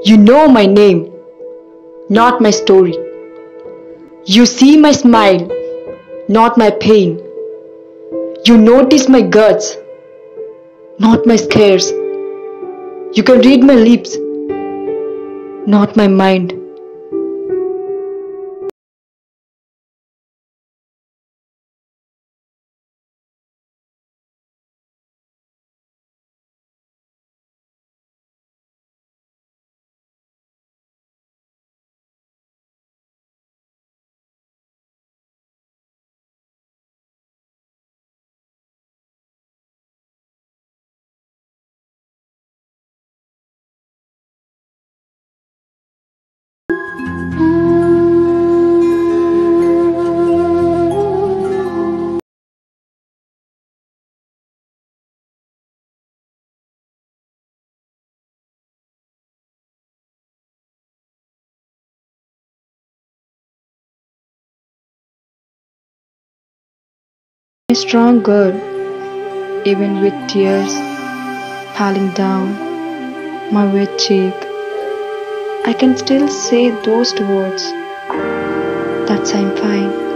You know my name, not my story. You see my smile, not my pain. You notice my guts, not my scares. You can read my lips, not my mind. A strong girl, even with tears falling down my wet cheek, I can still say those words. That's I'm fine.